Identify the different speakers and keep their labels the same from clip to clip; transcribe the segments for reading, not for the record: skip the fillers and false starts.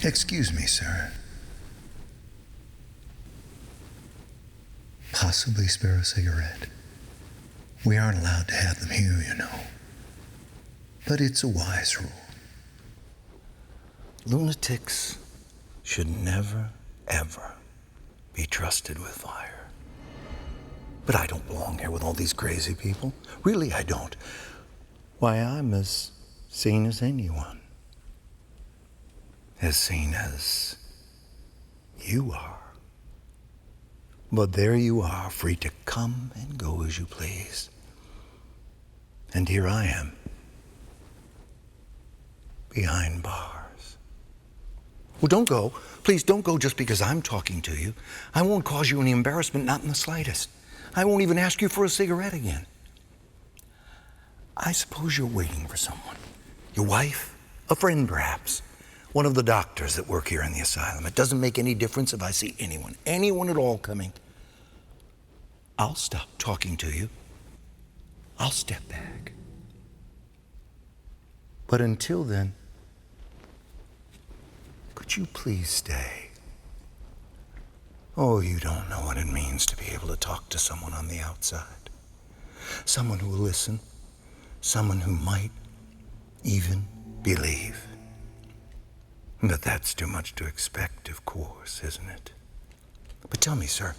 Speaker 1: Excuse me, sir. Possibly spare a cigarette. We aren't allowed to have them here, you know. But it's a wise rule.
Speaker 2: Lunatics should never, ever be trusted with fire. But I don't belong here with all these crazy people. Really, I don't. Why, I'm as sane as anyone. As sane as you are. But there you are, free to come and go as you please. And here I am, behind bars. Well, don't go. Please don't go just because I'm talking to you. I won't cause you any embarrassment, not in the slightest. I won't even ask you for a cigarette again. I suppose you're waiting for someone. Your wife? A friend, perhaps. One of the doctors that work here in the asylum. It doesn't make any difference if I see anyone at all coming. I'll stop talking to you. I'll step back. But until then, could you please stay? Oh, you don't know what it means to be able to talk to someone on the outside. Someone who will listen. Someone who might even believe. But that's too much to expect, of course, isn't it? But tell me, sir,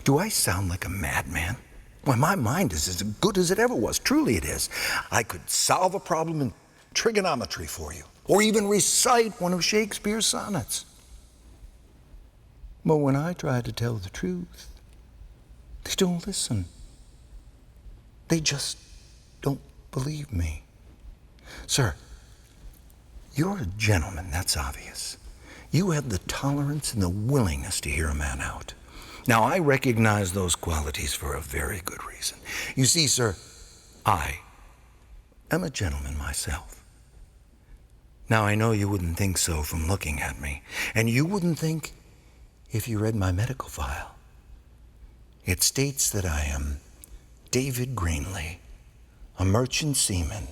Speaker 2: do I sound like a madman? Why, my mind is as good as it ever was. Truly it is. I could solve a problem in trigonometry for you, or even recite one of Shakespeare's sonnets. But when I try to tell the truth, they don't listen. They just don't believe me. Sir, you're a gentleman, that's obvious. You have the tolerance and the willingness to hear a man out. Now, I recognize those qualities for a very good reason. You see, sir, I am a gentleman myself. Now, I know you wouldn't think so from looking at me, and you wouldn't think if you read my medical file. It states that I am David Greenlee, a merchant seaman,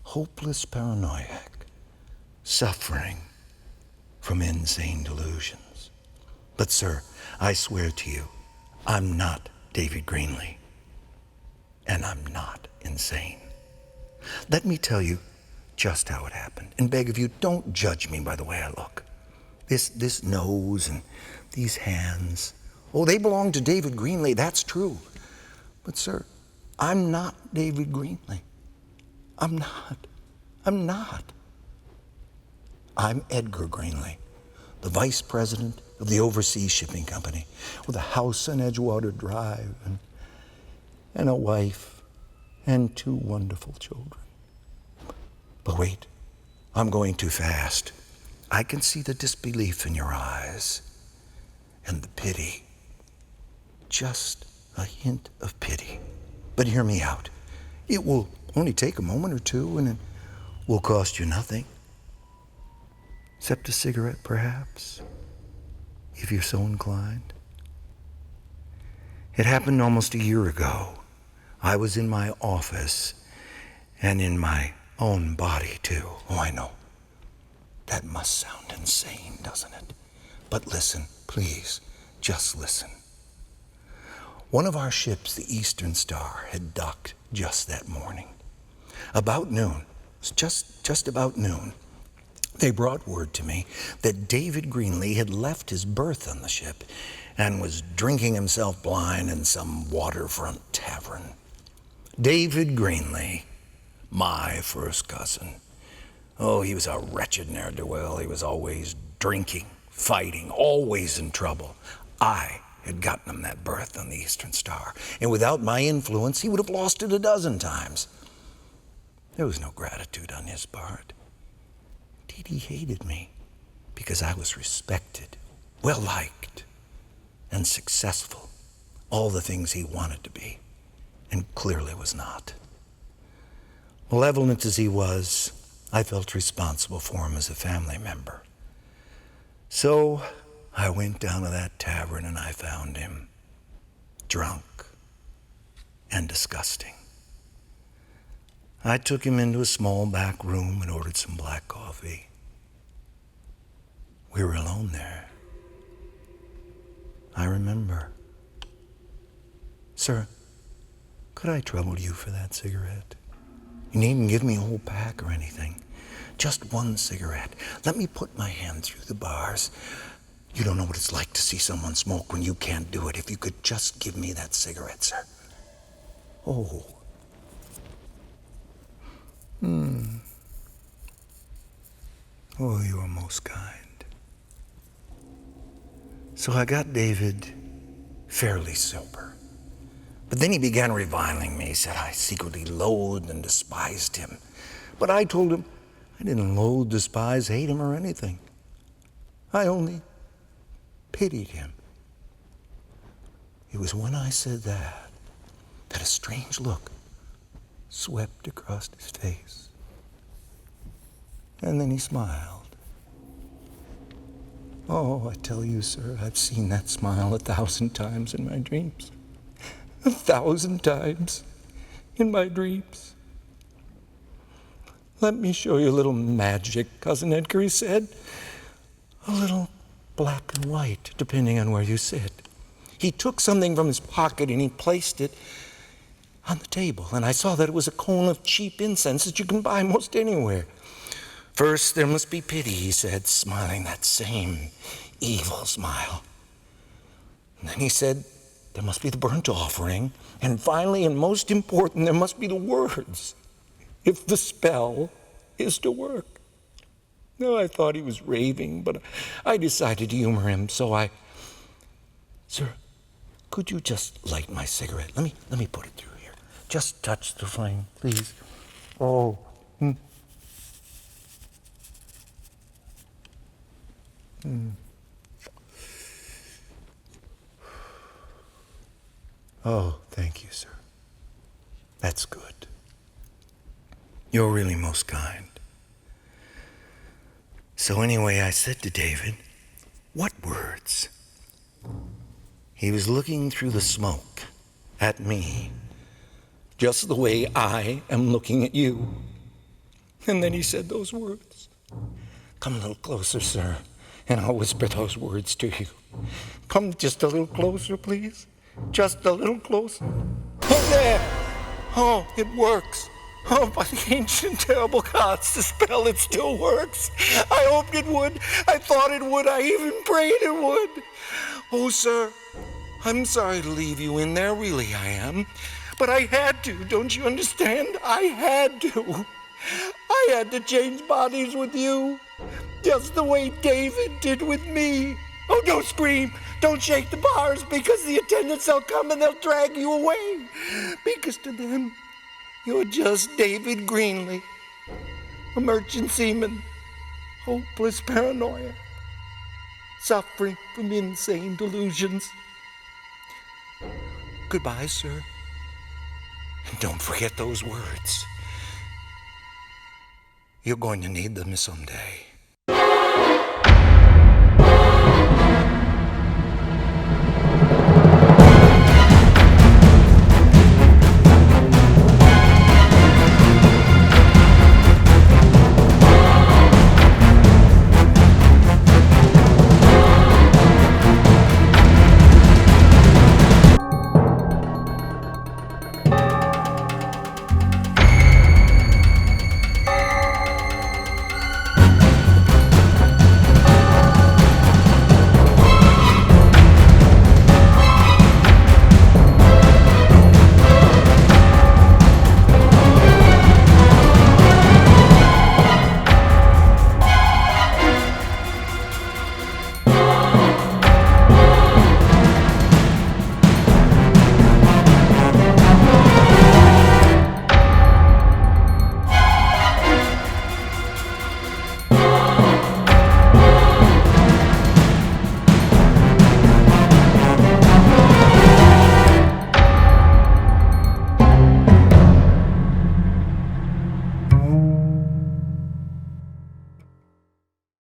Speaker 2: hopeless paranoiac, suffering from insane delusions. But, sir, I swear to you, I'm not David Greenlee, and I'm not insane. Let me tell you just how it happened, and beg of you, don't judge me by the way I look. This nose and these hands, oh, they belong to David Greenlee, that's true. But, sir, I'm not David Greenlee. I'm not. I'm Edgar Greenlee, the vice president of the Overseas Shipping Company, with a house on Edgewater Drive and a wife and 2 wonderful children. But wait, I'm going too fast. I can see the disbelief in your eyes and the pity, just a hint of pity. But hear me out. It will only take a moment or two, and it will cost you nothing. Except a cigarette, perhaps, if you're so inclined. It happened almost a year ago. I was in my office, and in my own body, too. Oh, I know. That must sound insane, doesn't it? But listen, please, just listen. One of our ships, the Eastern Star, had docked just that morning. About noon, just about noon, they brought word to me that David Greenlee had left his berth on the ship and was drinking himself blind in some waterfront tavern. David Greenlee, my first cousin. Oh, he was a wretched ne'er-do-well. He was always drinking, fighting, always in trouble. I had gotten him that berth on the Eastern Star, and without my influence, he would have lost it 12 times. There was no gratitude on his part. Indeed, he hated me because I was respected, well-liked, and successful. All the things he wanted to be, and clearly was not. Malevolent as he was, I felt responsible for him as a family member. So I went down to that tavern and I found him drunk and disgusting. I took him into a small back room and ordered some black coffee. We were alone there. I remember. Sir, could I trouble you for that cigarette? You needn't give me a whole pack or anything. Just one cigarette. Let me put my hand through the bars. You don't know what it's like to see someone smoke when you can't do it. If you could just give me that cigarette, sir. Oh. Oh, you are most kind. So I got David fairly sober. But then he began reviling me. He said I secretly loathed and despised him. But I told him I didn't loathe, despise, hate him or anything. I only pitied him. It was when I said that a strange look swept across his face. And then he smiled. Oh, I tell you, sir, I've seen that smile 1,000 times in my dreams. 1,000 times in my dreams. Let me show you a little magic, Cousin Edgar, he said. A little black and white, depending on where you sit. He took something from his pocket and he placed it on the table, and I saw that it was a cone of cheap incense that you can buy most anywhere. First, there must be pity, he said, smiling that same evil smile. And then he said, there must be the burnt offering. And finally, and most important, there must be the words, if the spell is to work. No, I thought he was raving, but I decided to humor him, so Sir, could you just light my cigarette? Let me put it through here. Just touch the flame, please. Oh. Oh, thank you, sir. That's good. You're really most kind. So anyway, I said to David, what words? He was looking through the smoke at me, just the way I am looking at you. And then he said those words. Come a little closer, sir, and I'll whisper those words to you. Come just a little closer, please. Just a little closer. Oh, there! Oh, it works. Oh, by the ancient terrible gods, the spell, it still works. I hoped it would. I thought it would. I even prayed it would. Oh, sir, I'm sorry to leave you in there. Really, I am. But I had to. Don't you understand? I had to. I had to change bodies with you, just the way David did with me. Oh, don't scream. Don't shake the bars, because the attendants will come and they'll drag you away. Because to them, you're just David Greenlee, a merchant seaman, hopeless paranoia, suffering from insane delusions. Goodbye, sir. And don't forget those words. You're going to need them someday.